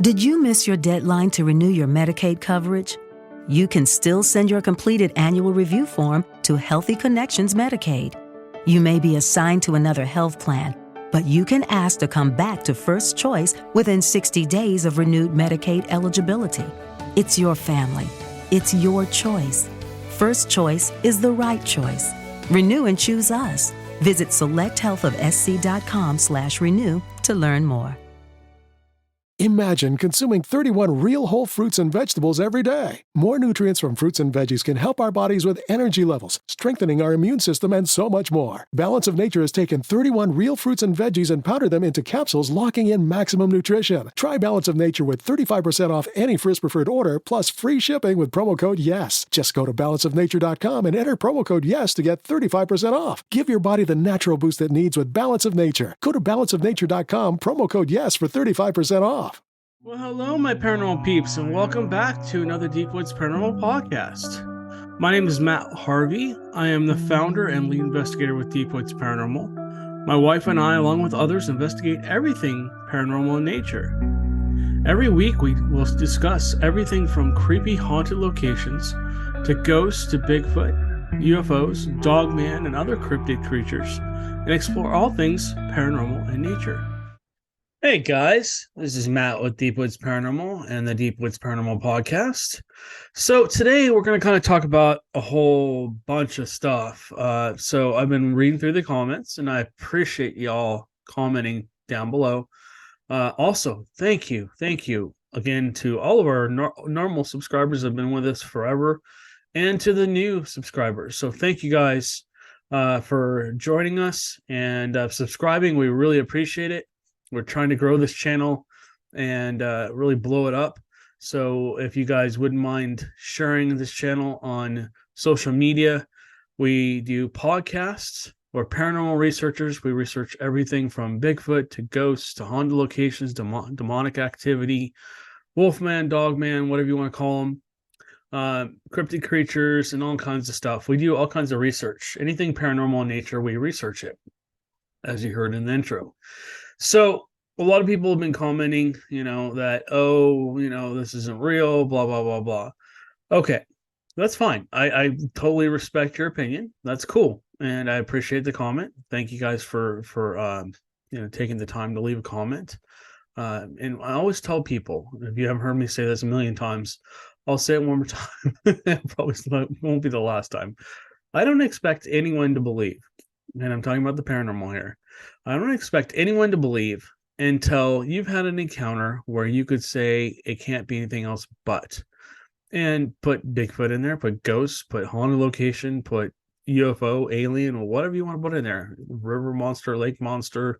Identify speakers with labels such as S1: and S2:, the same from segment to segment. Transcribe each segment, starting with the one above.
S1: Did you miss your deadline to renew your Medicaid coverage? You can still send your completed annual review form to Healthy Connections Medicaid. You may be assigned to another health plan, but you can ask to come back to First Choice within 60 days of renewed Medicaid eligibility. It's your family. It's your choice. First Choice is the right choice. Renew and choose us. Visit selecthealthofsc.com/renew to learn more.
S2: Imagine consuming 31 real whole fruits and vegetables every day. More nutrients from fruits and veggies can help our bodies with energy levels, strengthening our immune system, and so much more. Balance of Nature has taken 31 real fruits and veggies and powdered them into capsules, locking in maximum nutrition. Try Balance of Nature with 35% off any first preferred order, plus free shipping with promo code YES. Just go to balanceofnature.com and enter promo code YES to get 35% off. Give your body the natural boost it needs with Balance of Nature. Go to balanceofnature.com, promo code YES for 35% off.
S3: Well, hello, my paranormal peeps, and welcome back to another Deep Woods Paranormal podcast. My name is Matt Harvey. I am the founder and lead investigator with Deep Woods Paranormal. My wife and I, along with others, investigate everything paranormal in nature. Every week, we will discuss everything from creepy haunted locations to ghosts to Bigfoot, UFOs, Dogman, and other cryptid creatures, and explore all things paranormal in nature. Hey guys, this is Matt with Deep Woods Paranormal and the Deep Woods Paranormal podcast. So today we're going to kind of talk about a whole bunch of stuff. So I've been reading through the comments and I appreciate y'all commenting down below. Also, thank you again to all of our normal subscribers that have been with us forever and to the new subscribers. So thank you guys for joining us and subscribing. We really appreciate it. We're trying to grow this channel and really blow it up. So if you guys wouldn't mind sharing this channel on social media, we do podcasts. We're paranormal researchers. We research everything from Bigfoot to ghosts to haunted locations, demonic activity, Wolfman, Dogman, whatever you want to call them, cryptid creatures, and all kinds of stuff. We do all kinds of research. Anything paranormal in nature, we research it, as you heard in the intro. So a lot of people have been commenting, that, this isn't real, blah, blah, blah, blah. Okay, that's fine. I totally respect your opinion. That's cool. And I appreciate the comment. Thank you guys for taking the time to leave a comment. And I always tell people, if you haven't heard me say this a million times, I'll say it one more time. Probably won't be the last time. I don't expect anyone to believe, and I'm talking about the paranormal here. I don't expect anyone to believe until you've had an encounter where you could say it can't be anything else but. And put Bigfoot in there, put ghosts, put haunted location, put UFO, alien, or whatever you want to put in there. River monster, lake monster,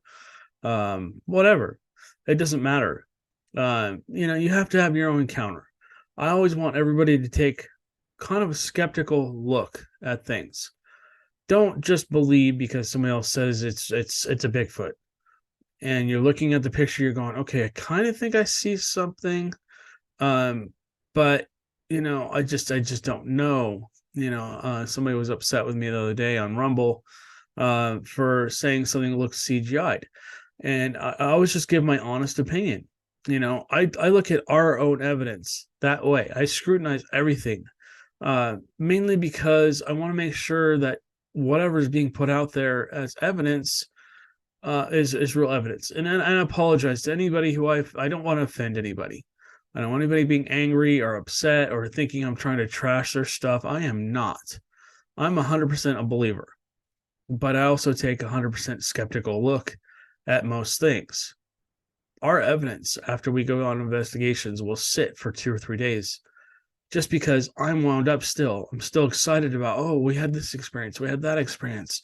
S3: whatever. It doesn't matter. You have to have your own encounter. I always want everybody to take kind of a skeptical look at things. Don't just believe because somebody else says it's a Bigfoot, and you're looking at the picture. You're going, okay, I kind of think I see something, but I just don't know. Somebody was upset with me the other day on Rumble for saying something looks CGI'd, and I always just give my honest opinion. I look at our own evidence that way. I scrutinize everything, mainly because I want to make sure that whatever is being put out there as evidence is real evidence. And I apologize to anybody who I don't want to offend anybody. I don't want anybody being angry or upset or thinking I'm trying to trash their stuff. I am not. I'm 100% a believer, but I also take 100% skeptical look at most things. Our evidence after we go on investigations will sit for 2 or 3 days. Just because I'm wound up still. I'm still excited about, we had this experience. We had that experience.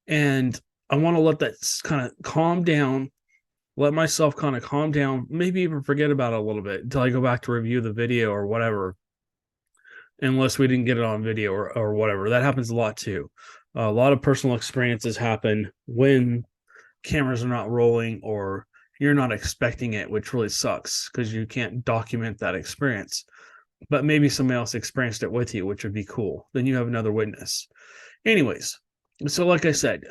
S3: And I want to let that kind of calm down, let myself kind of calm down, maybe even forget about it a little bit until I go back to review the video or whatever, unless we didn't get it on video or whatever. That happens a lot too. A lot of personal experiences happen when cameras are not rolling or you're not expecting it, which really sucks because you can't document that experience. But maybe somebody else experienced it with you, which would be cool. Then you have another witness. Anyways, so like I said,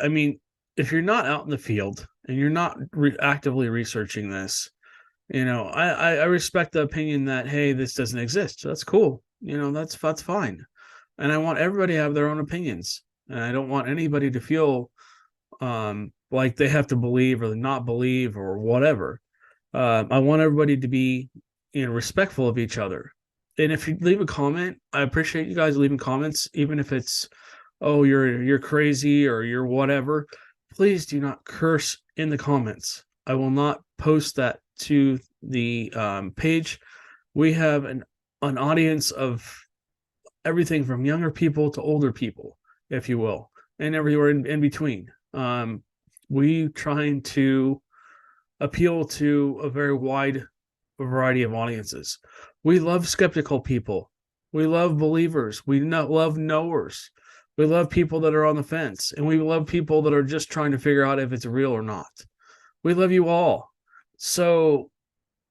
S3: if you're not out in the field and you're not actively researching this, I respect the opinion that, hey, this doesn't exist. So that's cool. That's fine. And I want everybody to have their own opinions. And I don't want anybody to feel like they have to believe or not believe or whatever. I want everybody to be, respectful of each other. And if you leave a comment, I appreciate you guys leaving comments, even if it's, oh, you're crazy or you're whatever. Please do not curse in the comments. I will not post that to the page. We have an audience of everything from younger people to older people, if you will, and everywhere in between. We trying to appeal to a very wide variety of audiences. We love skeptical people. We love believers. We love knowers. We love people that are on the fence, and we love people that are just trying to figure out if it's real or not. We love you all. So,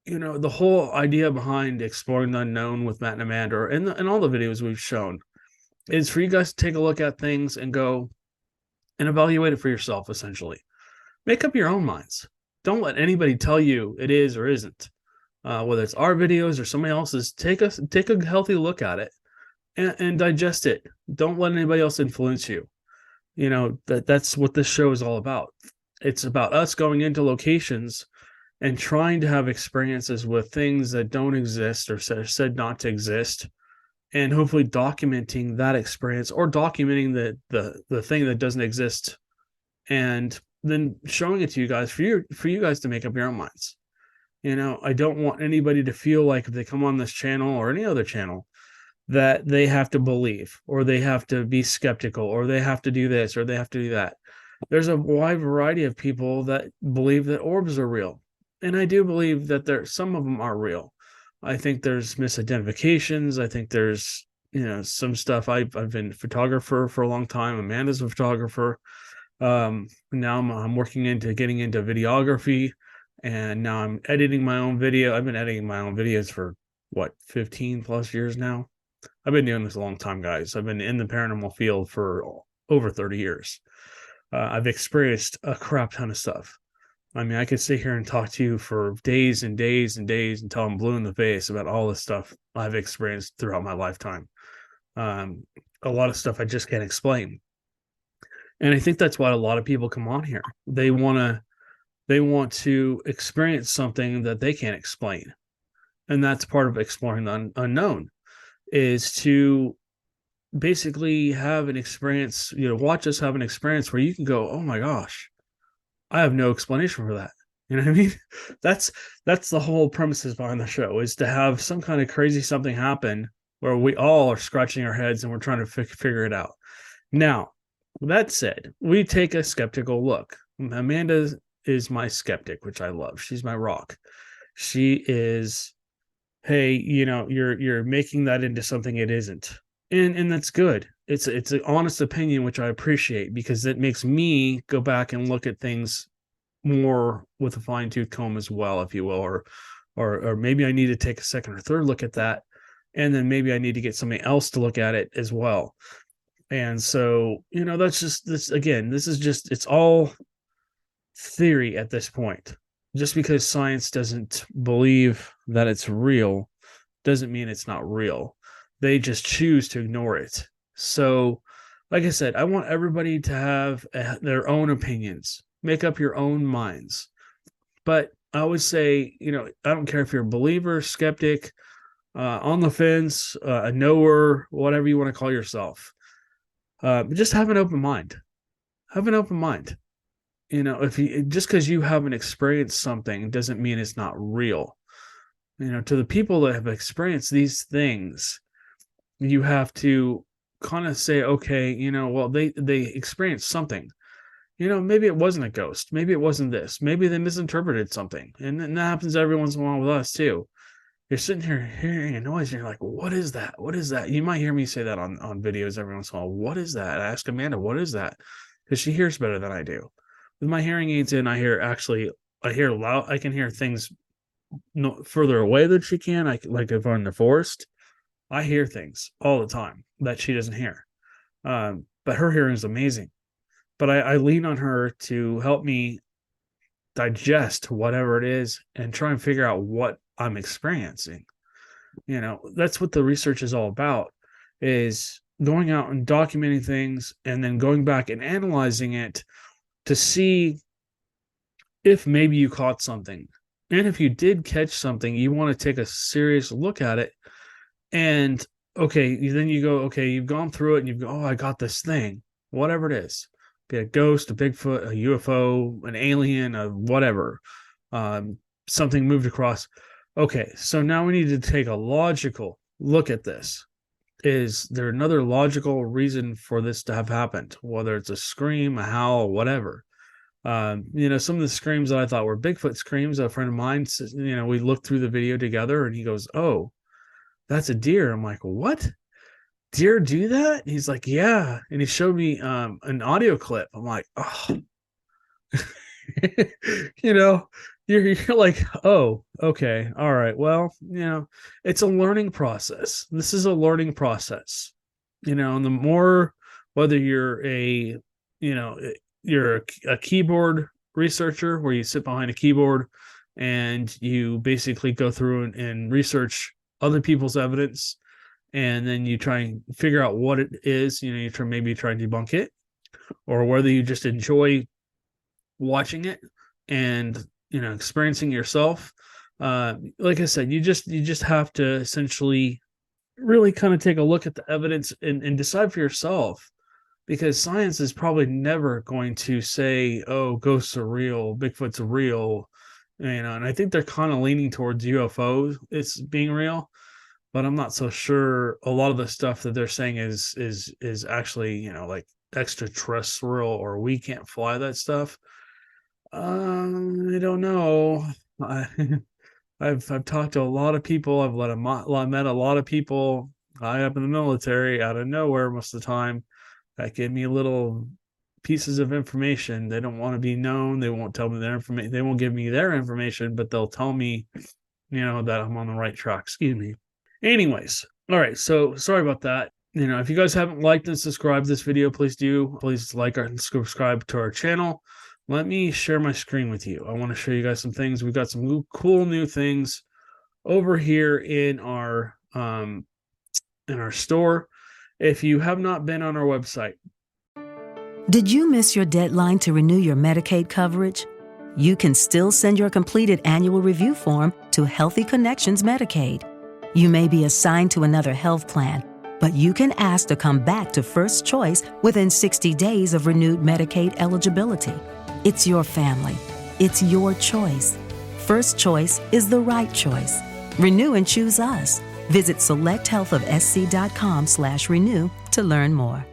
S3: the whole idea behind exploring the unknown with Matt and Amanda, and all the videos we've shown, is for you guys to take a look at things and go and evaluate it for yourself, essentially. Make up your own minds. Don't let anybody tell you it is or isn't. Whether it's our videos or somebody else's, take a healthy look at it and digest it. Don't let anybody else influence you. That's what this show is all about. It's about us going into locations and trying to have experiences with things that don't exist or said not to exist, and hopefully documenting that experience or documenting the thing that doesn't exist, and then showing it to you guys for you guys to make up your own minds. I don't want anybody to feel like if they come on this channel or any other channel that they have to believe or they have to be skeptical or they have to do this or they have to do that. There's a wide variety of people that believe that orbs are real. And I do believe that some of them are real. I think there's misidentifications. I think there's, some stuff. I've been a photographer for a long time. Amanda's a photographer. Now I'm working into getting into videography, and now I'm editing my own video. I've been editing my own videos for 15 plus years now. I've been doing this a long time, guys. I've been in the paranormal field for over 30 years. I've experienced a crap ton of stuff. I mean, I could sit here and talk to you for days and days and days until I'm blue in the face about all the stuff I've experienced throughout my lifetime. A lot of stuff I just can't explain. And I think that's why a lot of people come on here. They want to experience something that they can't explain. And that's part of exploring the unknown, is to basically have an experience, watch us have an experience where you can go, oh my gosh, I have no explanation for that. You know what I mean? That's the whole premises behind the show, is to have some kind of crazy something happen where we all are scratching our heads and we're trying to figure it out. Now, that said, we take a skeptical look. Amanda is my skeptic, which I love. She's my rock. She is, hey, you're making that into something it isn't. And that's good. It's an honest opinion, which I appreciate, because it makes me go back and look at things more with a fine-tooth comb as well, if you will, or maybe I need to take a second or third look at that, and then maybe I need to get somebody else to look at it as well. And so, that's just this. Again, this is just, it's all theory at this point. Just because science doesn't believe that it's real doesn't mean it's not real. They just choose to ignore it. So, like I said, I want everybody to have their own opinions. Make up your own minds. But I always say, I don't care if you're a believer, skeptic, on the fence, a knower, whatever you want to call yourself. But just have an open mind. Have an open mind. If you just because you haven't experienced something doesn't mean it's not real. To the people that have experienced these things, you have to kind of say, okay, well, they experienced something. Maybe it wasn't a ghost. Maybe it wasn't this. Maybe they misinterpreted something. And that happens every once in a while with us too. You're sitting here hearing a noise and you're like, what is that? What is that? You might hear me say that on videos every once in a while. What is that? I ask Amanda, what is that? Because she hears better than I do. With my hearing aids in, I hear loud. I can hear things further away than she can. Like if I'm in the forest, I hear things all the time that she doesn't hear. But her hearing is amazing. But I lean on her to help me digest whatever it is and try and figure out what I'm experiencing. That's what the research is all about, is going out and documenting things and then going back and analyzing it to see if maybe you caught something. And if you did catch something, you want to take a serious look at it. And then you go, you've gone through it and you go, oh, I got this thing, whatever it is. Be a ghost, a Bigfoot, a UFO, an alien, a whatever, something moved across. Okay, so now we need to take a logical look at this. Is there another logical reason for this to have happened? Whether it's a scream, a howl, whatever. Some of the screams that I thought were Bigfoot screams, a friend of mine says, we looked through the video together and he goes, oh, that's a deer. I'm like, what? Deer do that? And he's like, yeah. And he showed me an audio clip. I'm like, oh, you're like, oh, okay. All right. Well, it's a learning process. This is a learning process, and the more, whether you're you're a keyboard researcher where you sit behind a keyboard and you basically go through and research other people's evidence, and then you try and figure out what it is, you try and debunk it, or whether you just enjoy watching it and experiencing yourself. Like I said, you just have to essentially really kind of take a look at the evidence and decide for yourself, because science is probably never going to say, oh, ghosts are real, Bigfoot's real, and I think they're kind of leaning towards UFOs it's being real, but I'm not so sure a lot of the stuff that they're saying is actually like extraterrestrial, or we can't fly that stuff. I don't know. I've talked to a lot of people. I've met a lot of people high up in the military out of nowhere most of the time that give me little pieces of information. They don't want to be known. They won't tell me their information. They won't give me their information, but they'll tell me, that I'm on the right track. Excuse me. Anyways, all right. So sorry about that. If you guys haven't liked and subscribed this video, please do. Please like and subscribe to our channel. Let me share my screen with you. I want to show you guys some things. We've got some cool new things over here in our store. If you have not been on our website.
S1: Did you miss your deadline to renew your Medicaid coverage? You can still send your completed annual review form to Healthy Connections Medicaid. You may be assigned to another health plan, but you can ask to come back to First Choice within 60 days of renewed Medicaid eligibility. It's your family. It's your choice. First Choice is the right choice. Renew and choose us. Visit selecthealthofsc.com/renew to learn more.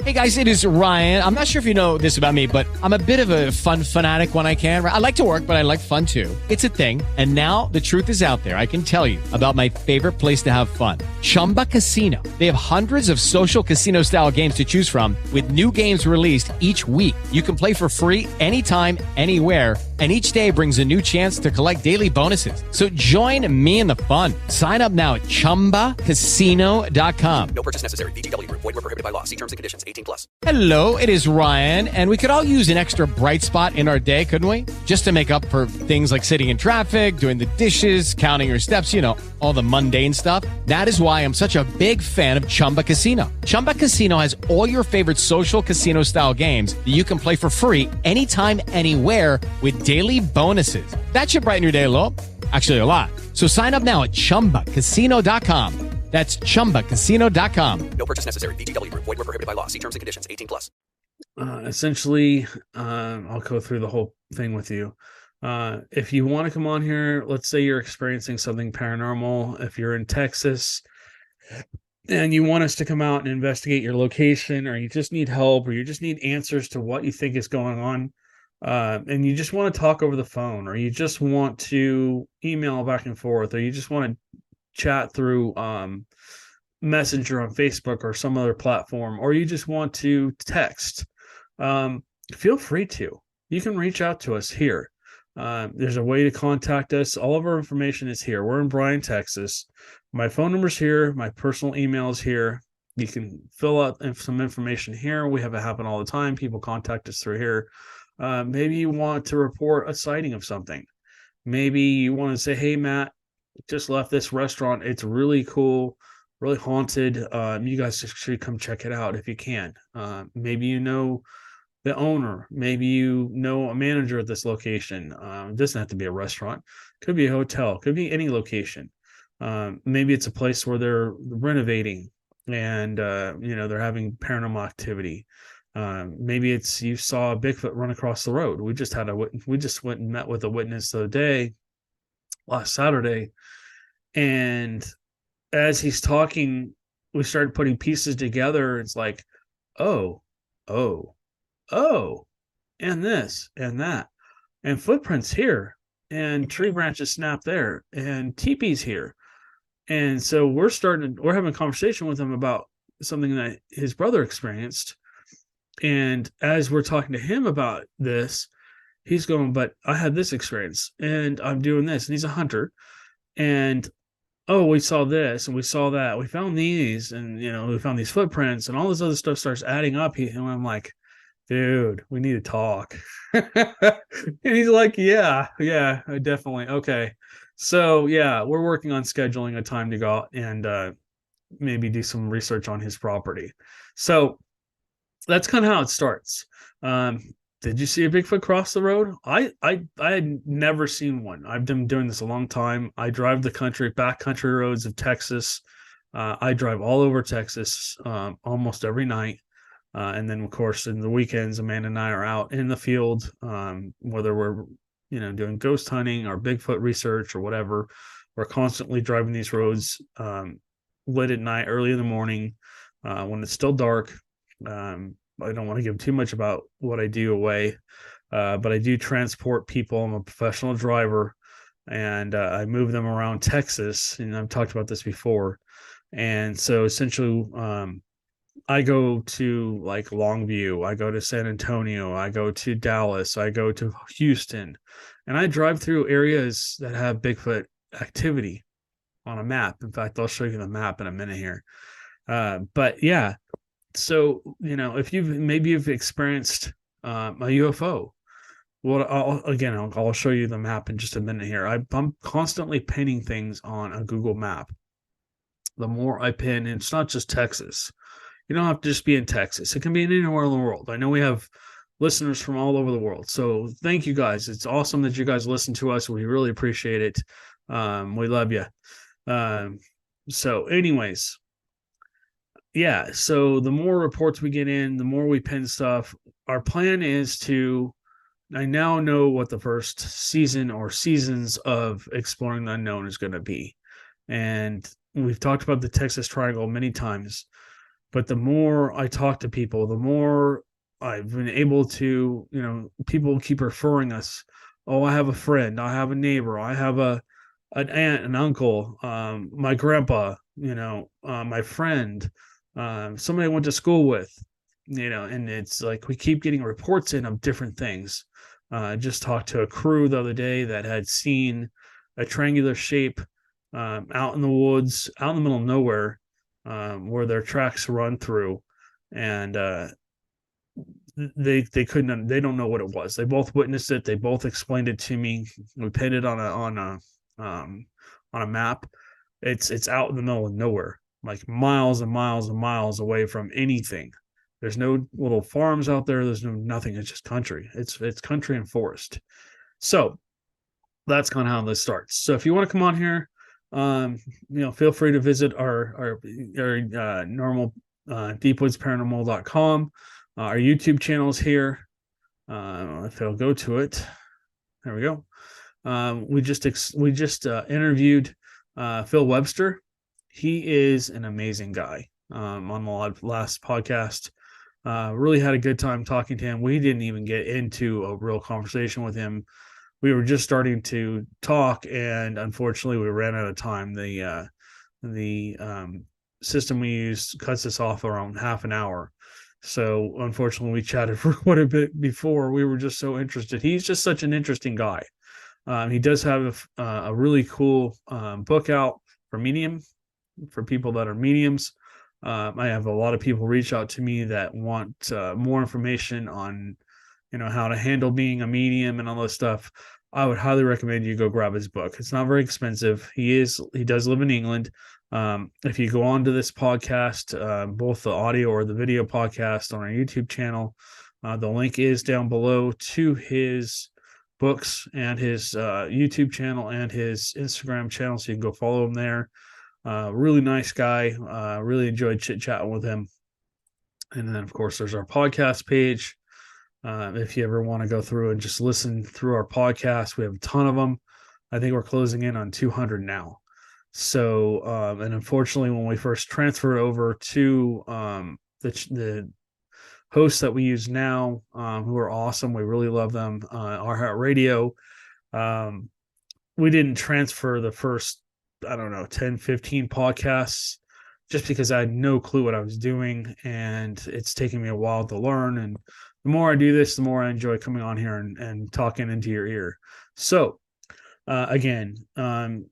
S4: Hey guys, it is Ryan. I'm not sure if you know this about me, but I'm a bit of a fun fanatic when I can. I like to work, but I like fun too. It's a thing. And now the truth is out there. I can tell you about my favorite place to have fun. Chumba Casino. They have hundreds of social casino style games to choose from with new games released each week. You can play for free anytime, anywhere. And each day brings a new chance to collect daily bonuses. So join me in the fun. Sign up now at ChumbaCasino.com.
S5: No purchase necessary. VGW Group. Void where prohibited by law. See terms and conditions. 18+.
S4: Hello, it is Ryan. And we could all use an extra bright spot in our day, couldn't we? Just to make up for things like sitting in traffic, doing the dishes, counting your steps, all the mundane stuff. That is why I'm such a big fan of Chumba Casino. Chumba Casino has all your favorite social casino style games that you can play for free anytime, anywhere with daily bonuses. That should brighten your day a little. Actually, a lot. So sign up now at ChumbaCasino.com. That's ChumbaCasino.com.
S5: No purchase necessary. VGW Group. Void where prohibited by law. See terms and conditions. 18+.
S3: Essentially, I'll go through the whole thing with you. If you want to come on here, let's say you're experiencing something paranormal. If you're in Texas and you want us to come out and investigate your location, or you just need help, or you just need answers to what you think is going on, and you just want to talk over the phone, or you just want to email back and forth, or you just want to chat through Messenger on Facebook or some other platform, or you just want to text, feel free to. You can reach out to us here. There's a way to contact us. All of our information is here. We're in Bryan, Texas. My phone number's here. My personal email is here. You can fill out some information here. We have it happen all the time. People contact us through here. Maybe you want to report a sighting of something. Maybe you want to say, hey, Matt, just left this restaurant. It's really cool, really haunted. You guys should come check it out if you can. Maybe you know the owner. Maybe you know a manager at this location. It doesn't have to be a restaurant. Could be a hotel. Could be any location. Maybe it's a place where they're renovating and they're having paranormal activity. Maybe it's you saw a Bigfoot run across the road. We just went and met with a witness the other day, last Saturday, and as he's talking, we started putting pieces together. It's like, oh, oh, oh, and this and that, and footprints here, and tree branches snap there, and teepees here. And so we're having a conversation with him about something that his brother experienced. And as we're talking to him about this, he's going, but I had this experience and I'm doing this. And he's a hunter. And oh, we saw this and we saw that. We found these and, we found these footprints and all this other stuff starts adding up. And I'm like, dude, we need to talk. And he's like, yeah, definitely. Okay. So yeah, we're working on scheduling a time to go out and maybe do some research on his property. So that's kind of how it starts. Did you see a Bigfoot cross the road? I had never seen one. I've been doing this a long time. I drive the backcountry roads of Texas. I drive all over Texas almost every night. And then, of course, in the weekends, Amanda and I are out in the field, whether we're, doing ghost hunting or Bigfoot research or whatever. We're constantly driving these roads lit at night, early in the morning, when it's still dark. I don't want to give too much about what I do away, but I do transport people. I'm a professional driver, and I move them around Texas. And I've talked about this before. And so essentially, I go to like Longview, I go to San Antonio, I go to Dallas, I go to Houston, and I drive through areas that have Bigfoot activity on a map. In fact, I'll show you the map in a minute here. But yeah, so if you've experienced a UFO, well, I'll show you the map in just a minute here. I'm constantly pinning things on a Google map. The more I pin, and it's not just Texas. You don't have to just be in Texas. It can be anywhere in the world. I know we have listeners from all over the world. So thank you guys. It's awesome that you guys listen to us. We really appreciate it. We love you. So anyways, yeah. So the more reports we get in, the more we pin stuff. Our plan is I now know what the first season or seasons of Exploring the Unknown is going to be. And we've talked about the Texas Triangle many times. But the more I talk to people, the more I've been able to, people keep referring us. Oh, I have a friend. I have a neighbor. I have an aunt, an uncle, my grandpa, my friend, somebody I went to school with, and it's like we keep getting reports in of different things. I just talked to a crew the other day that had seen a triangular shape out in the woods, out in the middle of nowhere, where their tracks run through, and they don't know what it was. They both witnessed it. They both explained it to me. We pinned it on a map. It's out in the middle of nowhere, like miles and miles and miles away from anything. There's no little farms out there. There's nothing. It's just country. It's country and forest. So that's kind of how this starts. So if you want to come on here, feel free to visit our normal deepwoodsparanormal.com. Our YouTube channel is here. If I'll go to it, there we go. We just interviewed Phil Webster. He is an amazing guy. On the last podcast, really had a good time talking to him. We didn't even get into a real conversation with him. We were just starting to talk, and unfortunately, we ran out of time. The system we used cuts us off around half an hour. So unfortunately, we chatted for quite a bit before. We were just so interested. He's just such an interesting guy. He does have a really cool book out for Medium, for people that are mediums. I have a lot of people reach out to me that want more information on how to handle being a medium and all this stuff, I would highly recommend you go grab his book. It's not very expensive. He does live in England. If you go on to this podcast, both the audio or the video podcast on our YouTube channel, the link is down below to his books and his YouTube channel and his Instagram channel, so you can go follow him there. Really nice guy. Really enjoyed chit chatting with him. And then, of course, there's our podcast page. If you ever want to go through and just listen through our podcast, we have a ton of them. I think we're closing in on 200 now. So, and unfortunately, when we first transferred over to the hosts that we use now, who are awesome, we really love them, our Heart Radio, we didn't transfer the first, 10, 15 podcasts just because I had no clue what I was doing, and it's taken me a while to learn. And the more I do this, the more I enjoy coming on here and talking into your ear. So, again,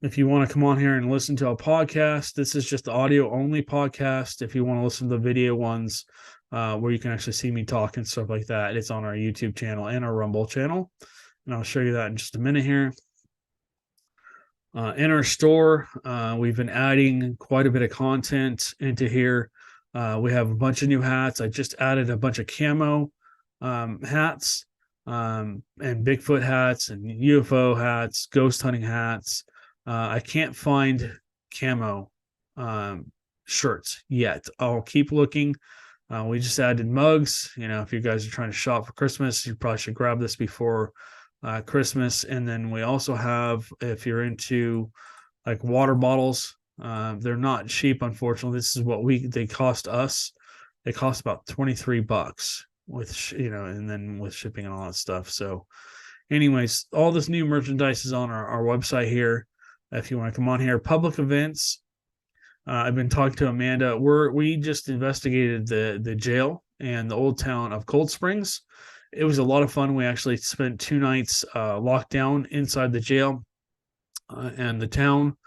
S3: if you want to come on here and listen to a podcast, this is just the audio only podcast. If you want to listen to the video ones, where you can actually see me talk and stuff like that, it's on our YouTube channel and our Rumble channel. And I'll show you that in just a minute here. In our store, we've been adding quite a bit of content into here. We have a bunch of new hats. I just added a bunch of camo hats, and Bigfoot hats and UFO hats, ghost hunting hats. I can't find camo shirts yet. I'll keep looking. We just added mugs. If you guys are trying to shop for Christmas, you probably should grab this before Christmas. And then we also have, if you're into like water bottles, they're not cheap, unfortunately. This is what they cost us. They cost about $23 with and then with shipping and all that stuff. So anyways, all this new merchandise is on our website here. If you want to come on here, public events, I've been talking to Amanda. We just investigated the jail and the old town of Cold Springs. It was a lot of fun. We actually spent 2 nights locked down inside the jail and the town.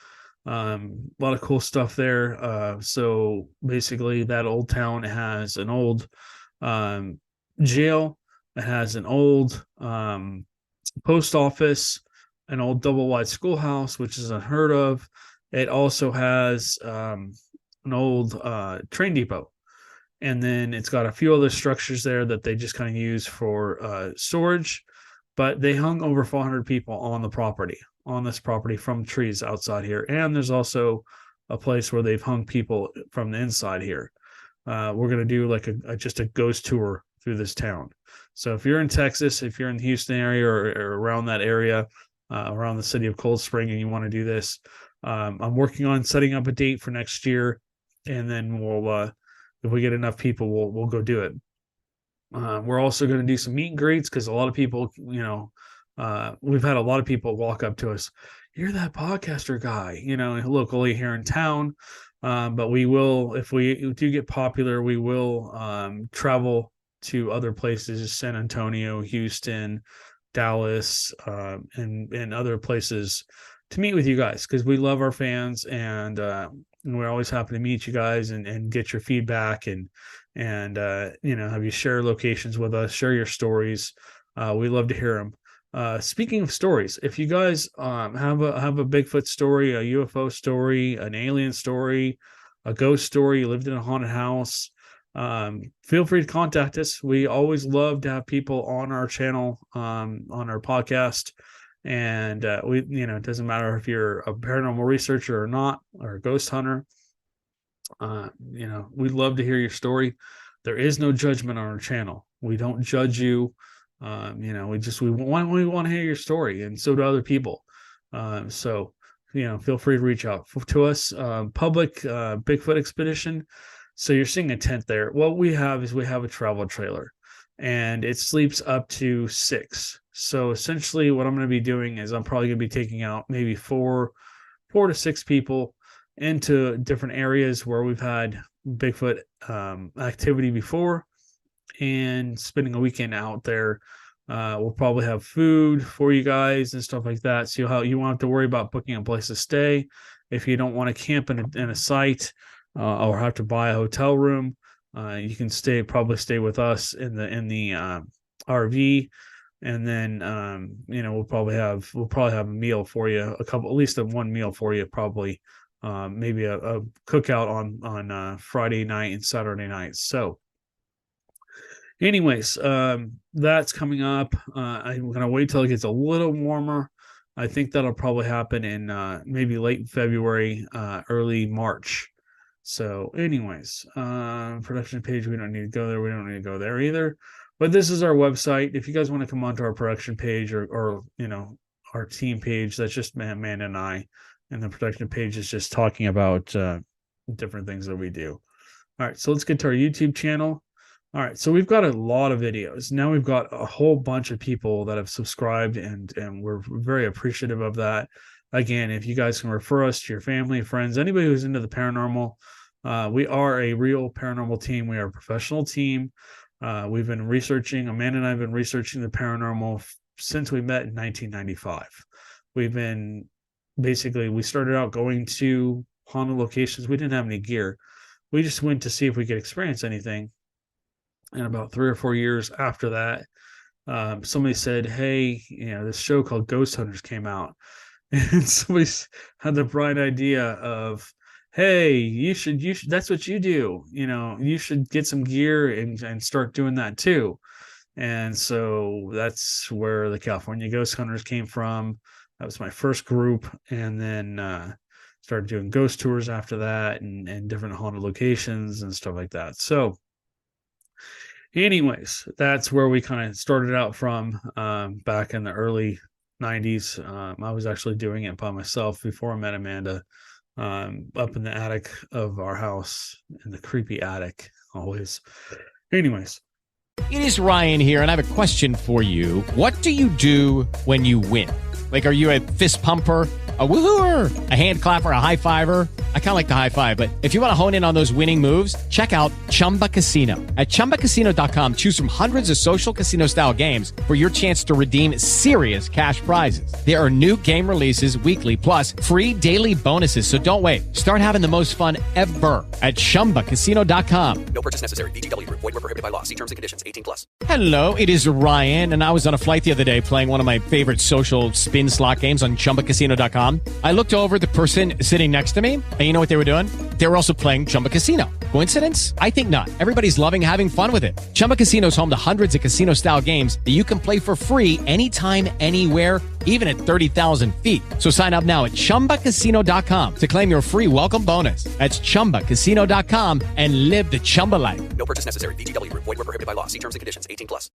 S3: A lot of cool stuff there. So basically, that old town has an old jail. It has an old post office, an old double-wide schoolhouse, which is unheard of. It also has an old train depot. And then it's got a few other structures there that they just kind of use for storage. But they hung over 400 people on this property from trees outside here. And there's also a place where they've hung people from the inside here. We're going to do like just a ghost tour through this town. So if you're in Texas, if you're in the Houston area or around that area, around the city of Cold Spring, and you want to do this, I'm working on setting up a date for next year. And then we'll... if we get enough people, we'll go do it. We're also going to do some meet and greets because a lot of people, we've had a lot of people walk up to us. You're that podcaster guy, locally here in town. But we will, if we do get popular, we will travel to other places, San Antonio, Houston, Dallas, and other places to meet with you guys because we love our fans and we're always happy to meet you guys and get your feedback and have you share locations with us, share your stories. We love to hear them. Speaking of stories, if you guys have a Bigfoot story, a UFO story, an alien story, a ghost story, you lived in a haunted house, feel free to contact us. We always love to have people on our channel, on our podcast. And it doesn't matter if you're a paranormal researcher or not, or a ghost hunter. We'd love to hear your story. There is no judgment on our channel. We don't judge you. We want to hear your story, and so do other people. So feel free to reach out to us. Public Bigfoot expedition. So you're seeing a tent there. What we have is a travel trailer, and it sleeps up to 6. So essentially what I'm going to be doing is I'm probably going to be taking out maybe 4 to 6 people into different areas where we've had Bigfoot activity before and spending a weekend out there. We'll probably have food for you guys and stuff like that. So you won't have to worry about booking a place to stay. If you don't want to camp in a site or have to buy a hotel room, you can probably stay with us in the RV. And then, we'll probably have a meal for you, at least one meal for you, probably, maybe a cookout on Friday night and Saturday night. So anyways, that's coming up. I'm going to wait till it gets a little warmer. I think that'll probably happen in maybe late February, early March. So anyways, production page, we don't need to go there. We don't need to go there either. But this is our website. If you guys want to come onto our production page or our team page, that's just Amanda and I. And the production page is just talking about different things that we do. All right, so let's get to our YouTube channel. All right, so we've got a lot of videos. Now we've got a whole bunch of people that have subscribed, and we're very appreciative of that. Again, if you guys can refer us to your family, friends, anybody who's into the paranormal, we are a real paranormal team. We are a professional team. We've been researching, Amanda and I have been researching the paranormal since we met in 1995. We started out going to haunted locations. We didn't have any gear. We just went to see if we could experience anything. And about 3 or 4 years after that, somebody said, hey, this show called Ghost Hunters came out. And somebody had the bright idea of, hey, you should, that's what you do. You should get some gear and start doing that too. And so that's where the California Ghost Hunters came from. That was my first group. And then started doing ghost tours after that and different haunted locations and stuff like that. So anyways, that's where we kind of started out from back in the early 90s. I was actually doing it by myself before I met Amanda. Up in the attic of our house, in the creepy attic, always. Anyways.
S4: It is Ryan here, and I have a question for you. What do you do when you win? Like, are you a fist pumper, a woohooer, a hand clapper, a high fiver? I kind of like the high five, but if you want to hone in on those winning moves, check out Chumba Casino. At ChumbaCasino.com, choose from hundreds of social casino-style games for your chance to redeem serious cash prizes. There are new game releases weekly, plus free daily bonuses, so don't wait. Start having the most fun ever at ChumbaCasino.com.
S5: No purchase necessary. VGW Group. Void where prohibited by law. See terms and conditions. 18+.
S4: Hello, it is Ryan, and I was on a flight the other day playing one of my favorite social spin slot games on ChumbaCasino.com. I looked over at the person sitting next to me, and you know what they were doing? They were also playing Chumba Casino. Coincidence? I think not. Everybody's loving having fun with it. Chumba Casino is home to hundreds of casino-style games that you can play for free anytime, anywhere, even at 30,000 feet. So sign up now at ChumbaCasino.com to claim your free welcome bonus. That's ChumbaCasino.com and live the Chumba life.
S5: No purchase necessary. VGW Group. Void where prohibited by law. See terms and conditions. 18+.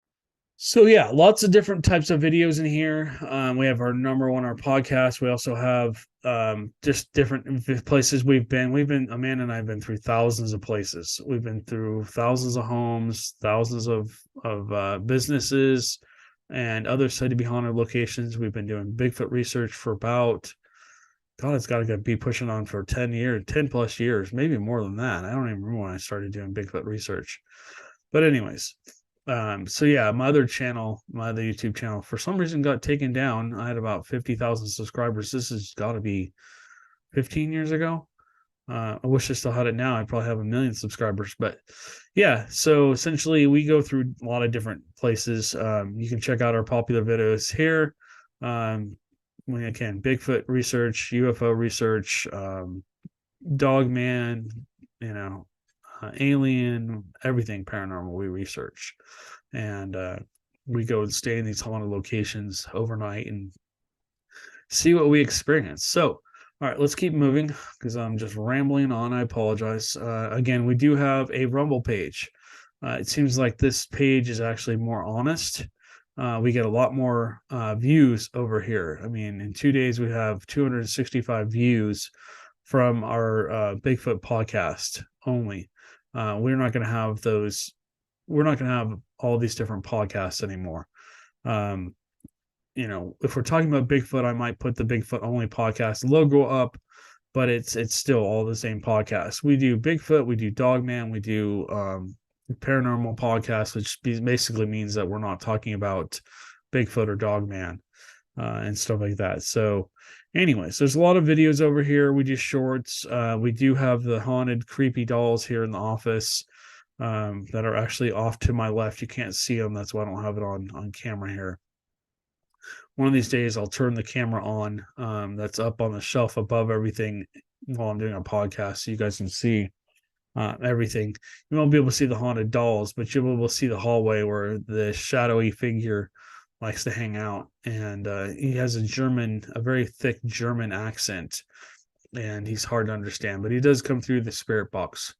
S3: So yeah, lots of different types of videos in here. We have our number one, our podcast. We also have just different places Amanda and I have been through thousands of places. We've been through thousands of homes, thousands of businesses, and other said to be haunted locations. We've been doing Bigfoot research for about, God, it's got to be pushing on for 10 plus years, maybe more than that. I don't even remember when I started doing Bigfoot research. But anyways, so yeah, my other YouTube channel, for some reason got taken down. I had about 50,000 subscribers. This has got to be 15 years ago. I wish I still had it now. I'd probably have 1 million subscribers. But yeah, so essentially we go through a lot of different places. You can check out our popular videos here. Bigfoot research, UFO research, Dogman, alien, everything paranormal we research. And we go and stay in these haunted locations overnight and see what we experience. So, all right, let's keep moving because I'm just rambling on. I apologize. Again, we do have a Rumble page. It seems like this page is actually more honest. We get a lot more views over here. I mean, in 2 days, we have 265 views from our Bigfoot podcast only. We're not going to have those. We're not going to have all these different podcasts anymore. If we're talking about Bigfoot, I might put the Bigfoot only podcast logo up, but it's still all the same podcast. We do Bigfoot, we do Dogman, we do paranormal podcast, which basically means that we're not talking about Bigfoot or Dogman and stuff like that. So anyways, there's a lot of videos over here. We do shorts. We do have the haunted creepy dolls here in the office. that are actually off to my left. You can't see them. That's why I don't have it on camera here. One of these days, I'll turn the camera on that's up on the shelf above everything while I'm doing a podcast so you guys can see everything. You won't be able to see the haunted dolls, but you'll be able to see the hallway where the shadowy figure likes to hang out. And he has a very thick German accent, and he's hard to understand, but he does come through the spirit box.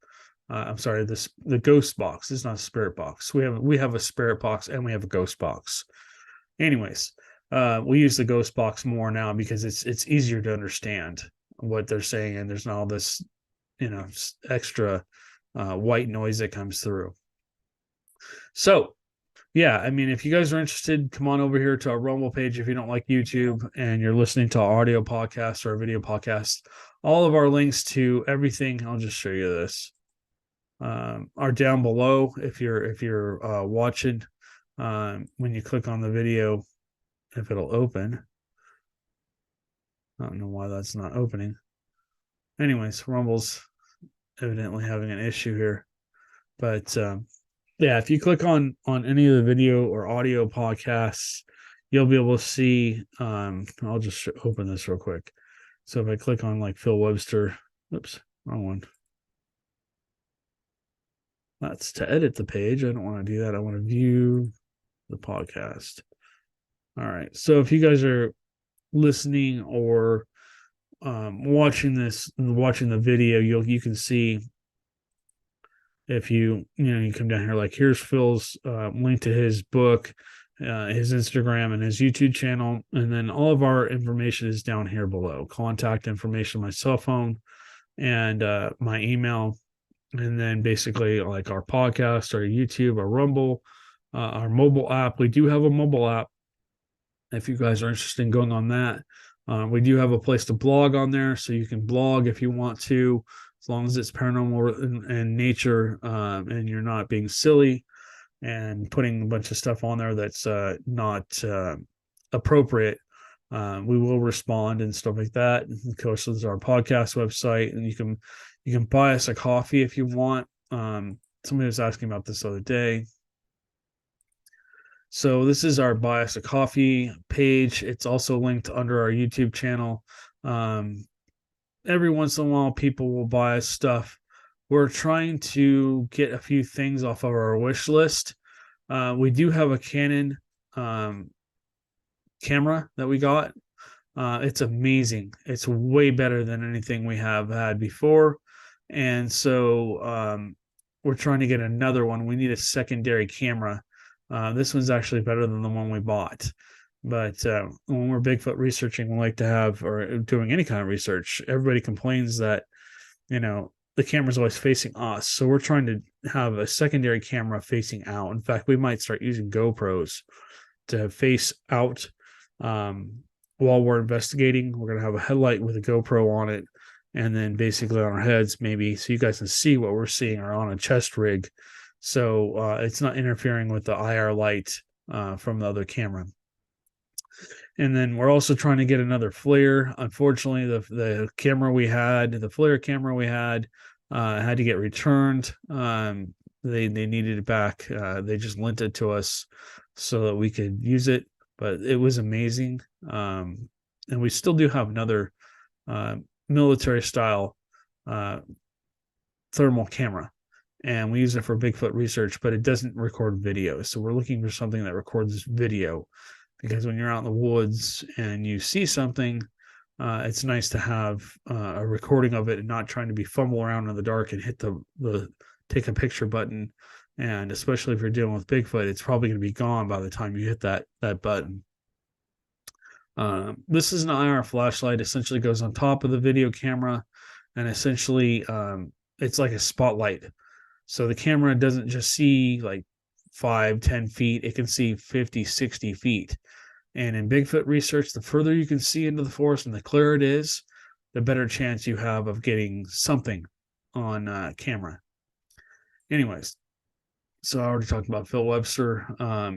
S3: I'm sorry, the ghost box. It's not a spirit box. We have a spirit box and we have a ghost box. Anyways, we use the ghost box more now because it's easier to understand what they're saying, and there's not all this, extra white noise that comes through. So, yeah, I mean, if you guys are interested, come on over here to our Rumble page if you don't like YouTube and you're listening to our audio podcast or a video podcast. All of our links to everything, I'll just show you this, are down below if you're watching. When you click on the video, if it'll open. I don't know why that's not opening. Anyways, Rumble's evidently having an issue here. But yeah, if you click on any of the video or audio podcasts, you'll be able to see. I'll just open this real quick. So if I click on like Phil Webster, oops, wrong one. That's to edit the page. I don't want to do that. I want to view the podcast. All right. So if you guys are listening or watching the video, you can see if you come down here, like here's Phil's link to his book, his Instagram and his YouTube channel. And then all of our information is down here below. Contact information, my cell phone and my email. And then basically like our podcast, our YouTube, our Rumble, our mobile app. We do have a mobile app. If you guys are interested in going on that, we do have a place to blog on there. So you can blog if you want to, as long as it's paranormal in nature and you're not being silly and putting a bunch of stuff on there that's not appropriate. We will respond and stuff like that. And of course, there's our podcast website, and you can buy us a coffee if you want. Somebody was asking about this the other day. So this is our Buy Us a Coffee page. It's also linked under our YouTube channel. Every once in a while, people will buy us stuff. We're trying to get a few things off of our wish list. We do have a Canon camera that we got. It's amazing. It's way better than anything we have had before. And so we're trying to get another one. We need a secondary camera. This one's actually better than the one we bought. But when we're Bigfoot researching, we like to have, or doing any kind of research, everybody complains that, the camera's always facing us. So we're trying to have a secondary camera facing out. In fact, we might start using GoPros to face out while we're investigating. We're going to have a headlight with a GoPro on it. And then basically on our heads, maybe, so you guys can see what we're seeing, or on a chest rig. So it's not interfering with the IR light from the other camera. And then we're also trying to get another flare. Unfortunately, the flare camera we had to get returned. They needed it back. They just lent it to us so that we could use it. But it was amazing. And we still do have another military style thermal camera. And we use it for Bigfoot research, but it doesn't record video. So we're looking for something that records video. Because when you're out in the woods and you see something, it's nice to have a recording of it and not trying to be fumble around in the dark and hit the take a picture button. And especially if you're dealing with Bigfoot, it's probably going to be gone by the time you hit that button. This is an IR flashlight. Essentially goes on top of the video camera, and essentially it's like a spotlight. So the camera doesn't just see like 5-10 feet, it can see 50-60 feet. And in Bigfoot research, the further you can see into the forest and the clearer it is, the better chance you have of getting something on camera. Anyways, so I already talked about Phil Webster.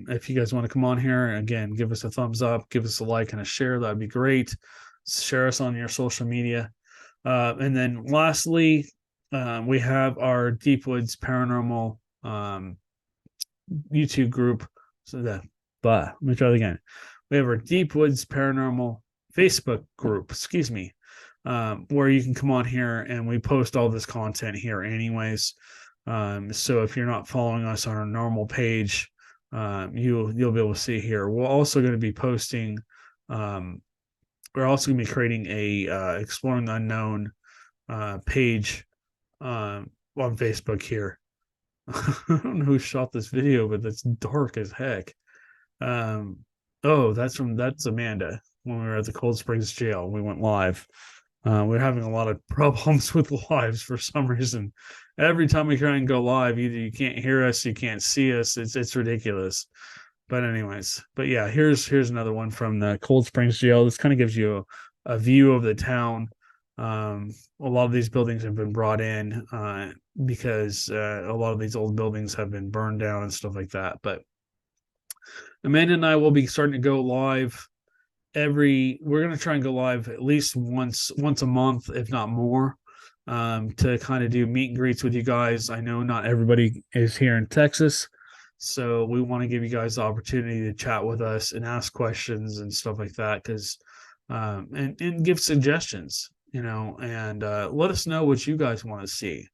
S3: If you guys want to come on here, again, give us a thumbs up, give us a like and a share. That'd be great. Share us on your social media. And then lastly, we have our Deep Woods Paranormal YouTube group. So let me try it again. We have our Deep Woods Paranormal Facebook group, where you can come on here and we post all this content here anyways. So if you're not following us on our normal page, you'll be able to see here. We're also going to be posting, we're also going to be creating a Exploring the Unknown page on Facebook here. I don't know who shot this video, but it's dark as heck. That's Amanda when we were at the Cold Springs jail. We went live. We're having a lot of problems with lives for some reason. Every time we try and go live, either you can't hear us, you can't see us. It's ridiculous. But anyways, yeah, here's another one from the Cold Springs jail. This kind of gives you a view of the town. A lot of these buildings have been brought in because a lot of these old buildings have been burned down and stuff like that. But Amanda and I will be starting to go live we're going to try and go live at least once a month, if not more, to kind of do meet and greets with you guys. I know not everybody is here in Texas, so we want to give you guys the opportunity to chat with us and ask questions and stuff like that, because and give suggestions, and let us know what you guys want to see,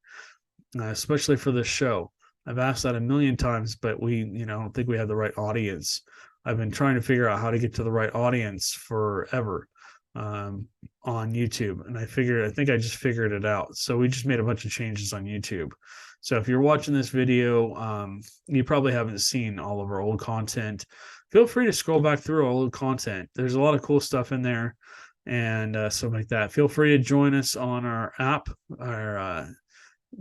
S3: especially for this show. I've asked that a million times, but I don't think we have the right audience. I've been trying to figure out how to get to the right audience forever on YouTube, and I think I just figured it out. So we just made a bunch of changes on YouTube. So if you're watching this video, you probably haven't seen all of our old content. Feel free to scroll back through our old content. There's a lot of cool stuff in there and stuff like that. Feel free to join us on our app, our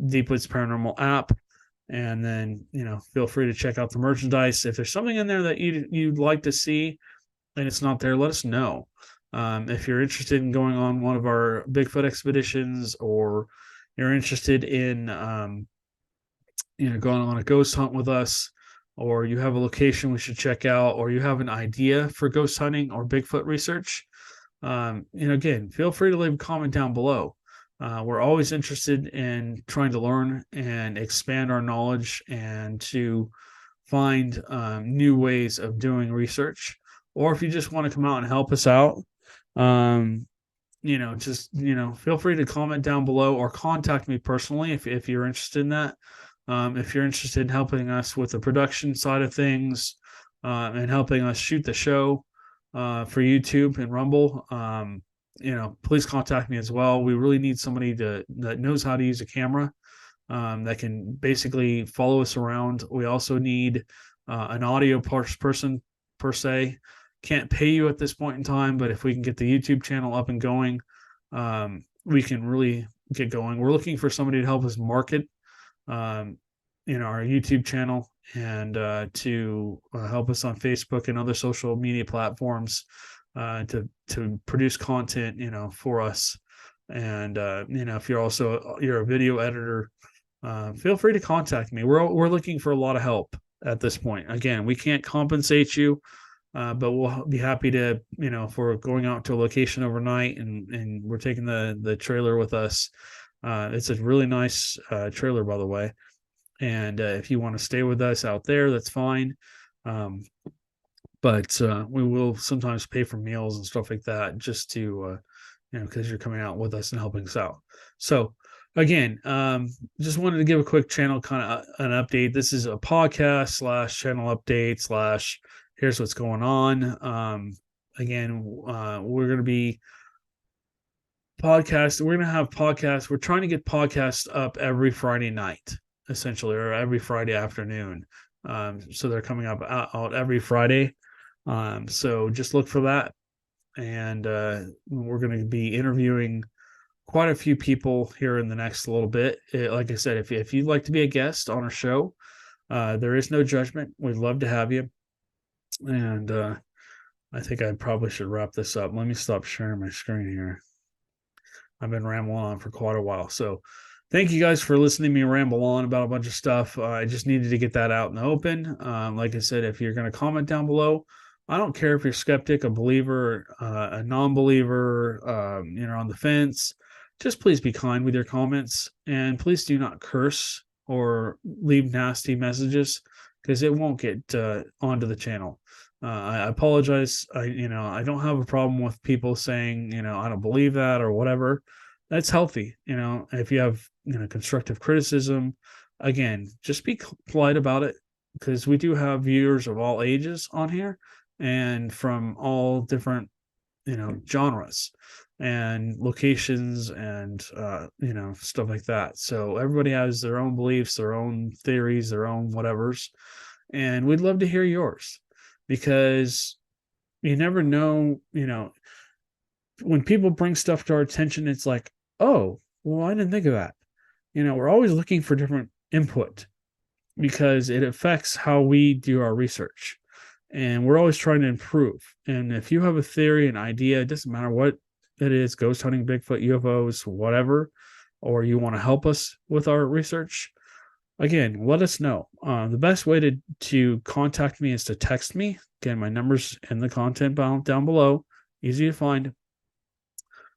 S3: Deep Woods Paranormal app. And then, feel free to check out the merchandise. If there's something in there that you'd like to see and it's not there, let us know. If you're interested in going on one of our Bigfoot expeditions, or you're interested in, going on a ghost hunt with us, or you have a location we should check out, or you have an idea for ghost hunting or Bigfoot research, again, feel free to leave a comment down below. We're always interested in trying to learn and expand our knowledge and to find new ways of doing research. Or if you just want to come out and help us out, feel free to comment down below or contact me personally if you're interested in that. If you're interested in helping us with the production side of things and helping us shoot the show for YouTube and Rumble, please contact me as well. We really need somebody that knows how to use a camera, that can basically follow us around. We also need an audio person per se. Can't pay you at this point in time, but if we can get the YouTube channel up and going, we can really get going. We're looking for somebody to help us market, our YouTube channel, and to help us on Facebook and other social media platforms. To produce content, for us. And, if you're a video editor, feel free to contact me. We're looking for a lot of help at this point. Again, we can't compensate you, but we'll be happy to, if we're going out to a location overnight and we're taking the trailer with us. It's a really nice trailer, by the way. And if you want to stay with us out there, that's fine. But we will sometimes pay for meals and stuff like that, just to, because you're coming out with us and helping us out. So again, just wanted to give a quick channel kind of an update. This is a podcast / channel update / here's what's going on. Again, we're going to be podcast. We're going to have podcasts. We're trying to get podcasts up every Friday night, essentially, or every Friday afternoon. So they're coming up out every Friday. So just look for that. And we're going to be interviewing quite a few people here in the next little bit. Like I said, if you'd like to be a guest on our show, there is no judgment. We'd love to have you. And I think I probably should wrap this up. Let me stop sharing my screen here. I've been rambling on for quite a while. So thank you guys for listening to me ramble on about a bunch of stuff. I just needed to get that out in the open. Like I said, if you're going to comment down below, I don't care if you're a skeptic, a believer, a non-believer, on the fence. Just please be kind with your comments, and please do not curse or leave nasty messages, because it won't get onto the channel. I apologize. I don't have a problem with people saying, I don't believe that or whatever. That's healthy. If you have, constructive criticism, again, just be polite about it, because we do have viewers of all ages on here and from all different, genres and locations and, stuff like that. So everybody has their own beliefs, their own theories, their own whatevers. And we'd love to hear yours, because you never know, when people bring stuff to our attention, it's like, oh, well, I didn't think of that. We're always looking for different input, because it affects how we do our research. And we're always trying to improve. And if you have a theory, an idea, it doesn't matter what it is, ghost hunting, Bigfoot, UFOs, whatever, or you want to help us with our research, again, let us know. The best way to contact me is to text me. Again, my number's in the content down below. Easy to find.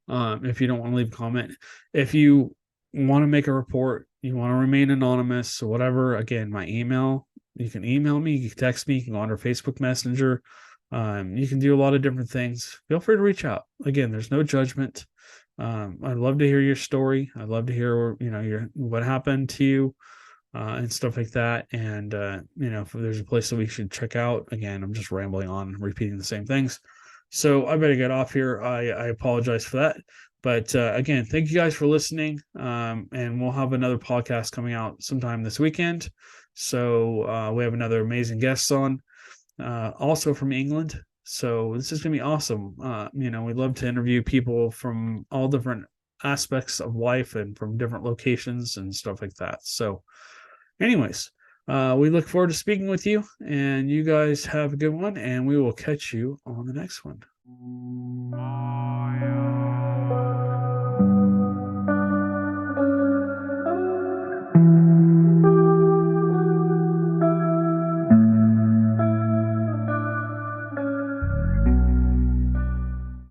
S3: If you don't want to leave a comment. If you want to make a report, you want to remain anonymous or whatever, again, my email, you can email me, you can text me, you can go on our Facebook Messenger. You can do a lot of different things. Feel free to reach out. Again, there's no judgment. I'd love to hear your story. I'd love to hear, what happened to you. And stuff like that. And, if there's a place that we should check out, again, I'm just rambling on, repeating the same things. So I better get off here. I apologize for that. But again, thank you guys for listening. And we'll have another podcast coming out sometime this weekend. So we have another amazing guest on, also from England. So this is going to be awesome. We love to interview people from all different aspects of life and from different locations and stuff like that. So anyways, we look forward to speaking with you, and you guys have a good one, and we will catch you on the next one.
S6: Bye.